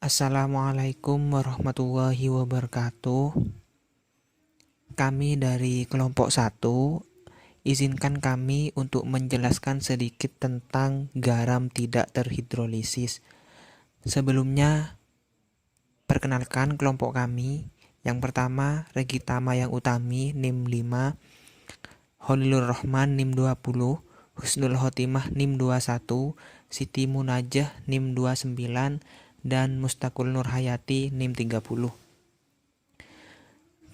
Assalamualaikum warahmatullahi wabarakatuh. Kami dari kelompok 1, izinkan kami untuk menjelaskan sedikit tentang garam tidak terhidrolisis. Sebelumnya, perkenalkan kelompok kami. Yang pertama, Regita Mayang Utami, NIM 5, Holilur Rohman, NIM 20, Husnul Khotimah, NIM 21, Siti Munajah, NIM 29, dan Mustaqul Nurhayati, NIM 30.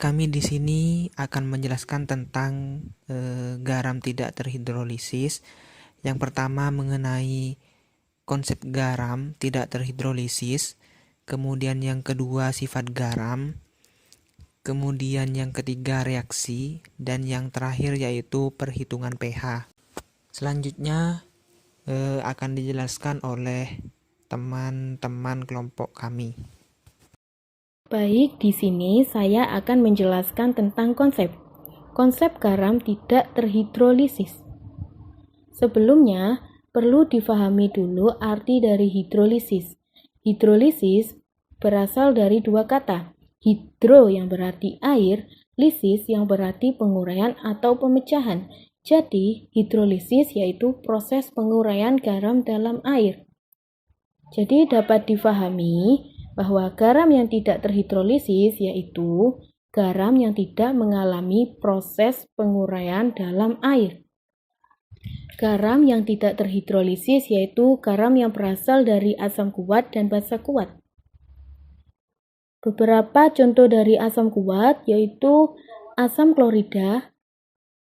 Kami di sini akan menjelaskan tentang garam tidak terhidrolisis. Yang pertama mengenai konsep garam tidak terhidrolisis, kemudian yang kedua sifat garam, kemudian yang ketiga reaksi, dan yang terakhir yaitu perhitungan pH. Selanjutnya akan dijelaskan oleh teman-teman kelompok kami. Baik, di sini saya akan menjelaskan tentang konsep garam tidak terhidrolisis. Sebelumnya, perlu difahami dulu arti dari hidrolisis. Hidrolisis berasal dari dua kata, hidro yang berarti air, lisis yang berarti penguraian atau pemecahan. Jadi, hidrolisis yaitu proses penguraian garam dalam air. Jadi dapat difahami bahwa garam yang tidak terhidrolisis yaitu garam yang tidak mengalami proses penguraian dalam air. Garam yang tidak terhidrolisis yaitu garam yang berasal dari asam kuat dan basa kuat. Beberapa contoh dari asam kuat yaitu asam klorida,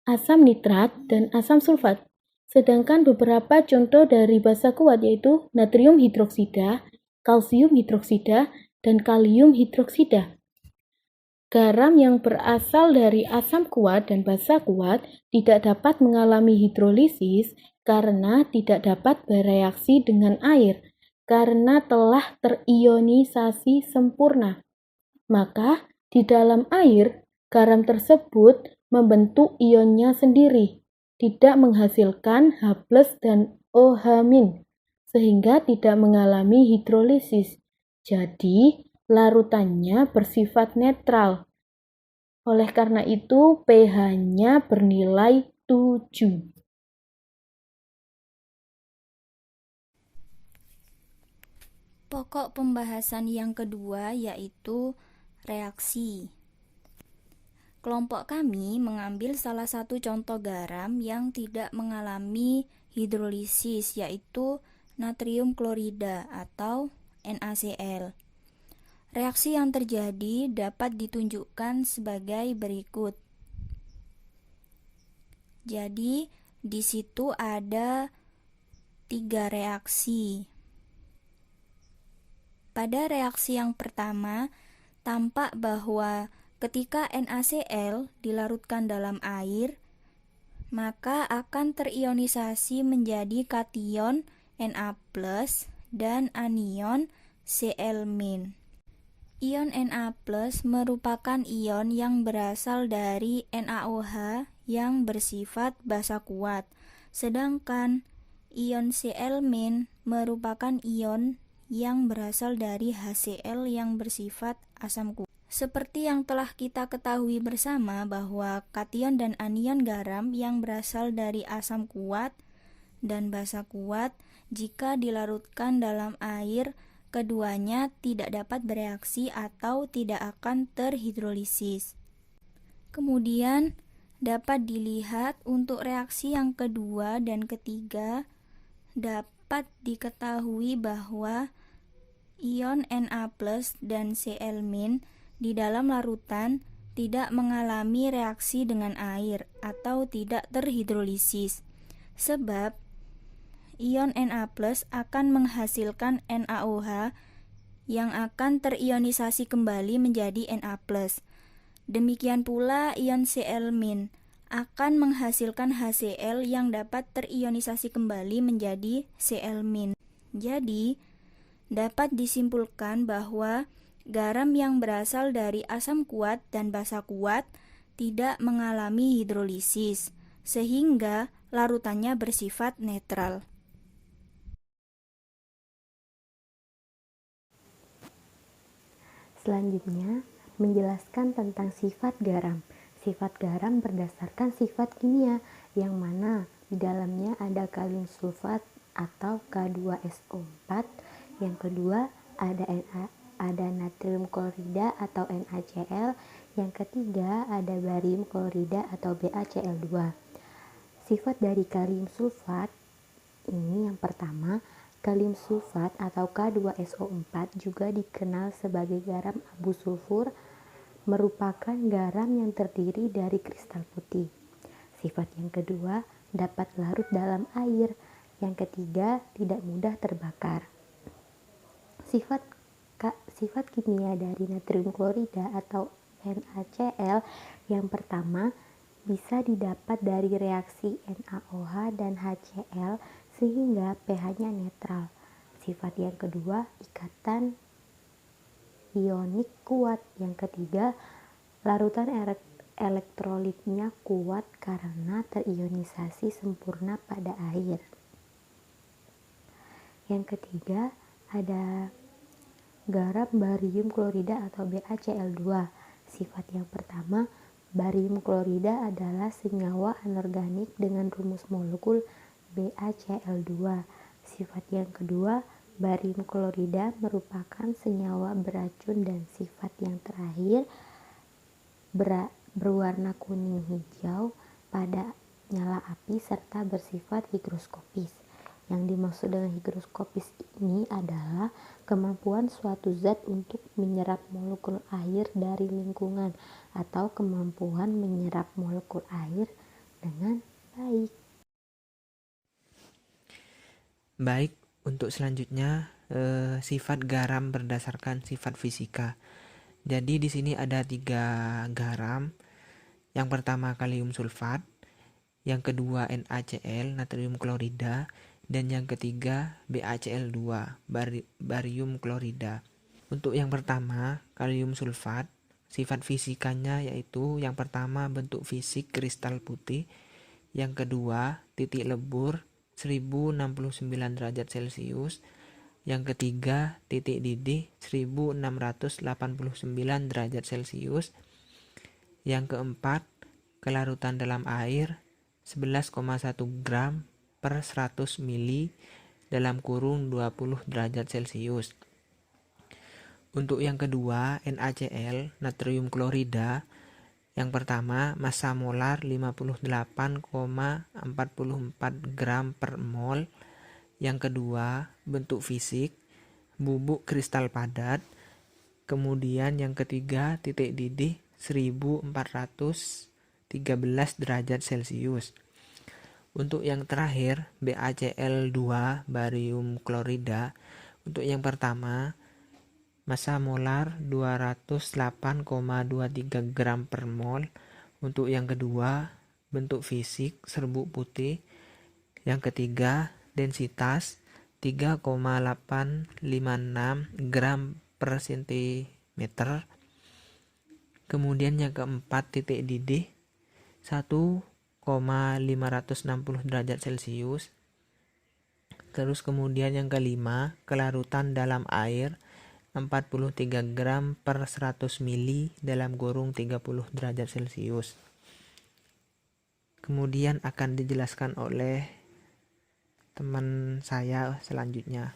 asam nitrat, dan asam sulfat. Sedangkan beberapa contoh dari basa kuat yaitu natrium hidroksida, kalsium hidroksida, dan kalium hidroksida. Garam yang berasal dari asam kuat dan basa kuat tidak dapat mengalami hidrolisis karena tidak dapat bereaksi dengan air karena telah terionisasi sempurna. Maka di dalam air, garam tersebut membentuk ionnya sendiri, tidak menghasilkan H+ dan OH-, sehingga tidak mengalami hidrolisis. Jadi, larutannya bersifat netral. Oleh karena itu, pH-nya bernilai 7. Pokok pembahasan yang kedua yaitu reaksi. Kelompok kami mengambil salah satu contoh garam yang tidak mengalami hidrolisis yaitu natrium klorida atau NaCl. Reaksi yang terjadi dapat ditunjukkan sebagai berikut. Jadi, di situ ada 3 reaksi. Pada reaksi yang pertama, tampak bahwa ketika NaCl dilarutkan dalam air, maka akan terionisasi menjadi kation Na+ dan anion Cl-. Ion Na+ merupakan ion yang berasal dari NaOH yang bersifat basa kuat, sedangkan ion Cl- merupakan ion yang berasal dari HCl yang bersifat asam kuat. Seperti yang telah kita ketahui bersama bahwa kation dan anion garam yang berasal dari asam kuat dan basa kuat jika dilarutkan dalam air, keduanya tidak dapat bereaksi atau tidak akan terhidrolisis. Kemudian dapat dilihat untuk reaksi yang kedua dan ketiga dapat diketahui bahwa ion Na+ dan Cl- di dalam larutan tidak mengalami reaksi dengan air atau tidak terhidrolisis, sebab ion Na+ akan menghasilkan NaOH yang akan terionisasi kembali menjadi Na+. Demikian pula ion Cl- akan menghasilkan HCl yang dapat terionisasi kembali menjadi Cl-. Jadi, dapat disimpulkan bahwa garam yang berasal dari asam kuat dan basa kuat tidak mengalami hidrolisis, sehingga larutannya bersifat netral. Selanjutnya, menjelaskan tentang sifat garam. Sifat garam berdasarkan sifat kimia, yang mana di dalamnya ada kalium sulfat atau K2SO4. Yang kedua, ada natrium klorida atau NaCl. Yang ketiga, ada barium klorida atau BaCl2. Sifat dari kalium sulfat ini yang pertama, kalium sulfat atau K2SO4 juga dikenal sebagai garam abu sulfur, merupakan garam yang terdiri dari kristal putih. Sifat yang kedua, dapat larut dalam air. Yang ketiga, tidak mudah terbakar. Sifat kimia dari natrium klorida atau NaCl yang pertama, bisa didapat dari reaksi NaOH dan HCl sehingga pH-nya netral. Sifat yang kedua, ikatan ionik kuat. Yang ketiga, larutan elektrolitnya kuat karena terionisasi sempurna pada air. Yang ketiga, ada garam barium klorida atau BaCl2. Sifat yang pertama, barium klorida adalah senyawa anorganik dengan rumus molekul BaCl2. Sifat yang kedua, barium klorida merupakan senyawa beracun, dan sifat yang terakhir, berwarna kuning hijau pada nyala api serta bersifat higroskopis. Yang dimaksud dengan higroskopis ini adalah kemampuan suatu zat untuk menyerap molekul air dari lingkungan atau kemampuan menyerap molekul air dengan baik. Baik, untuk selanjutnya sifat garam berdasarkan sifat fisika. Jadi di sini ada 3 garam. Yang pertama kalium sulfat, yang kedua NaCl, natrium klorida, dan yang ketiga BaCl2, barium klorida. Untuk yang pertama, kalium sulfat, sifat fisikanya yaitu yang pertama bentuk fisik kristal putih, yang kedua titik lebur 1069 derajat Celcius, yang ketiga titik didih 1689 derajat Celcius, yang keempat kelarutan dalam air 11,1 gram per 100 mili dalam kurung 20 derajat Celcius. Untuk yang kedua, NaCl, natrium klorida, yang pertama massa molar 58,44 gram per mol. Yang kedua, bentuk fisik bubuk kristal padat. Kemudian yang ketiga, titik didih 1413 derajat Celcius. Untuk yang terakhir, BaCl2, barium klorida. Untuk yang pertama, massa molar 208,23 gram per mol. Untuk yang kedua, bentuk fisik serbuk putih. Yang ketiga, densitas 3,856 gram per sentimeter. Kemudian yang keempat, titik didih 1,560 derajat Celcius. Terus kemudian yang kelima, kelarutan dalam air 43 gram per 100 mili dalam kurung 30 derajat Celcius. Kemudian akan dijelaskan oleh teman saya selanjutnya.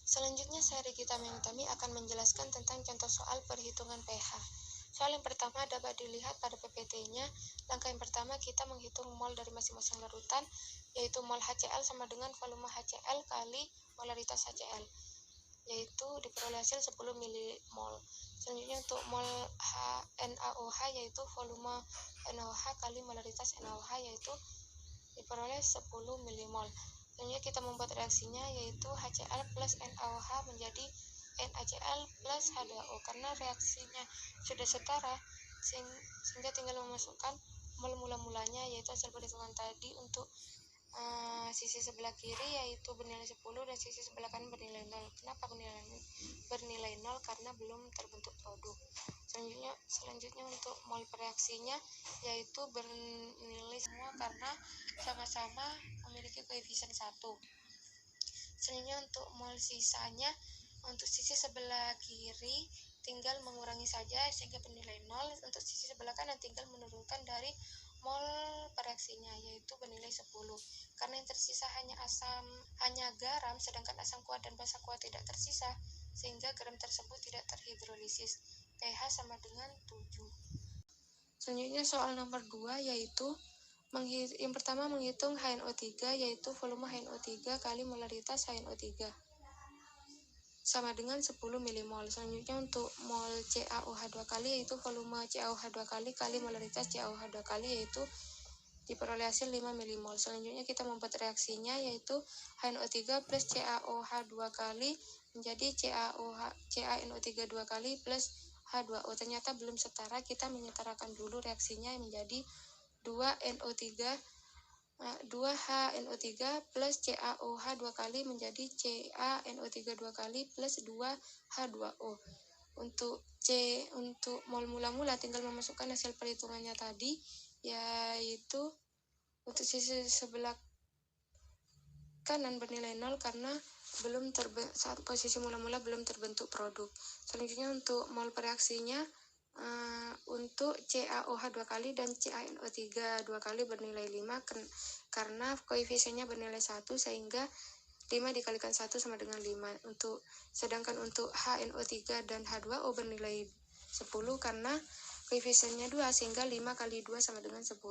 Selanjutnya saya Regita Mengutami akan menjelaskan tentang contoh soal perhitungan pH. Soal yang pertama dapat dilihat pada PPT-nya. Langkah yang pertama kita menghitung mol dari masing-masing larutan, yaitu mol HCl sama dengan volume HCl kali molaritas HCl, yaitu diperoleh hasil 10 milimol. Selanjutnya untuk mol NaOH yaitu volume NaOH kali molaritas NaOH, yaitu diperoleh 10 milimol. Selanjutnya kita membuat reaksinya, yaitu HCl plus NaOH menjadi NaCl plus H2O. Karena reaksinya sudah setara, sehingga tinggal memasukkan mol mula-mulanya, yaitu hasil perhitungan tadi. Untuk sisi sebelah kiri yaitu bernilai 10 dan sisi sebelah kanan bernilai 0. Kenapa bernilai 0? Karena belum terbentuk produk. Selanjutnya untuk mol reaksinya yaitu bernilai semua karena sama-sama memiliki koefisien 1. Selanjutnya untuk mol sisanya Untuk sisi sebelah kiri tinggal mengurangi saja sehingga bernilai 0. Untuk sisi sebelah kanan tinggal menurunkan dari mol pereaksinya, yaitu bernilai 10. Karena yang tersisa hanya garam, sedangkan asam kuat dan basa kuat tidak tersisa, sehingga garam tersebut tidak terhidrolisis. pH sama dengan 7. Selanjutnya soal nomor 2, yaitu yang pertama menghitung HNO3, yaitu volume HNO3 kali molaritas HNO3 sama dengan 10 milimol. Selanjutnya untuk mol CaOH2 kali, yaitu volume CaOH2 kali molaritas CaOH2 kali, yaitu diperoleh hasil 5 milimol. Selanjutnya kita membuat reaksinya, yaitu HNO3 plus CaOH2 kali menjadi CaNO3 2 kali plus H2O. Ternyata belum setara, kita menyetarakan dulu reaksinya menjadi 2HNO3 plus CaOH 2 kali menjadi CaNO3 2 kali plus 2H2O. Untuk mol mula-mula tinggal memasukkan hasil perhitungannya tadi, yaitu untuk sisi sebelah kanan bernilai 0 karena saat posisi mula-mula belum terbentuk produk. Selanjutnya untuk mol pereaksinya, untuk CaOH 2 kali dan CaNO3 2 kali bernilai 5 karena koefisiennya bernilai 1, sehingga 5 dikalikan 1 sama dengan 5. Sedangkan untuk HNO3 dan H2O bernilai 10 karena koefisiennya 2, sehingga 5 kali 2 sama dengan 10.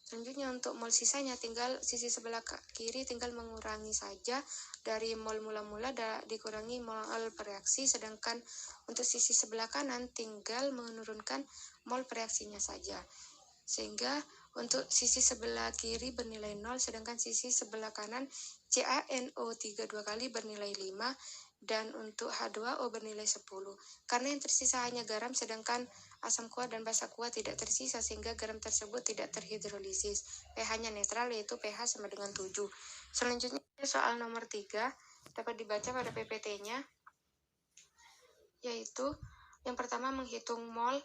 Selanjutnya untuk mol sisanya tinggal sisi sebelah kiri tinggal mengurangi saja dari mol mula-mula dikurangi mol pereaksi, sedangkan untuk sisi sebelah kanan tinggal menurunkan mol pereaksinya saja. Sehingga untuk sisi sebelah kiri bernilai 0, sedangkan sisi sebelah kanan CaNO3 2 kali bernilai 5, dan untuk H2O bernilai 10. Karena yang tersisa hanya garam, sedangkan asam kuat dan basa kuat tidak tersisa, sehingga garam tersebut tidak terhidrolisis. pH-nya netral, yaitu pH sama dengan 7. Selanjutnya soal nomor 3 dapat dibaca pada PPT-nya, yaitu yang pertama menghitung mol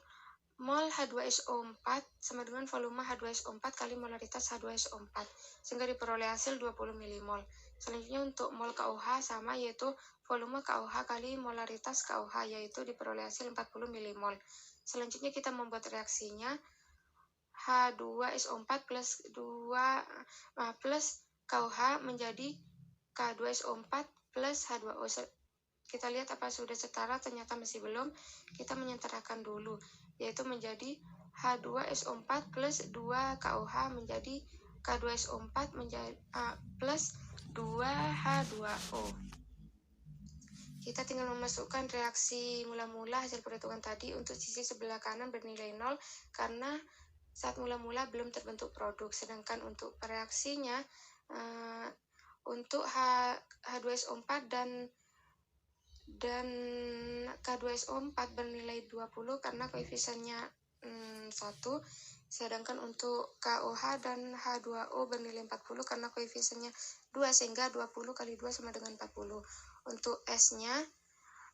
H2SO4 sama dengan volume H2SO4 kali molaritas H2SO4, sehingga diperoleh hasil 20 milimol. Selanjutnya untuk mol KOH sama, yaitu volume KOH kali molaritas KOH, yaitu diperoleh hasil 40 milimol. Selanjutnya kita membuat reaksinya, H2SO4 plus KOH menjadi K2SO4 plus H2O. Kita lihat apa sudah setara, ternyata masih belum. Kita menyetarakan dulu, yaitu menjadi H2SO4 plus 2KOH menjadi K2SO4 plus 2H2O. Kita tinggal memasukkan reaksi mula-mula hasil perhitungan tadi. Untuk sisi sebelah kanan bernilai 0 karena saat mula-mula belum terbentuk produk. Sedangkan untuk reaksinya, untuk H2SO4 dan K2SO4 bernilai 20 karena koefisiennya 1, sedangkan untuk KOH dan H2O bernilai 40 karena koefisiennya 2, sehingga 20 kali 2 sama dengan 40. Untuk S-nya,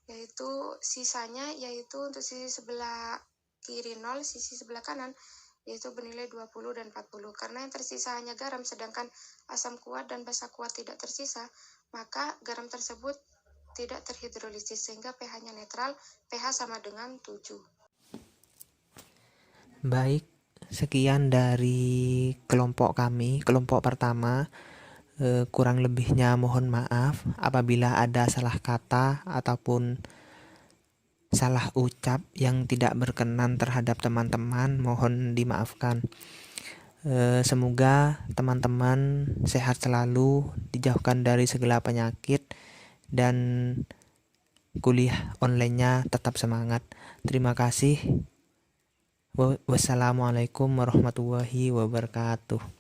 yaitu sisanya, yaitu untuk sisi sebelah kiri 0, sisi sebelah kanan, yaitu bernilai 20 dan 40. Karena yang tersisa hanya garam, sedangkan asam kuat dan basa kuat tidak tersisa, maka garam tersebut tidak terhidrolisis, sehingga pH-nya netral, pH sama dengan 7. Baik, sekian dari kelompok kami, kelompok pertama. Kurang lebihnya mohon maaf apabila ada salah kata ataupun salah ucap yang tidak berkenan terhadap teman-teman, mohon dimaafkan. Semoga teman-teman sehat selalu, dijauhkan dari segala penyakit, dan kuliah online-nya tetap semangat. Terima kasih. Wassalamualaikum warahmatullahi wabarakatuh.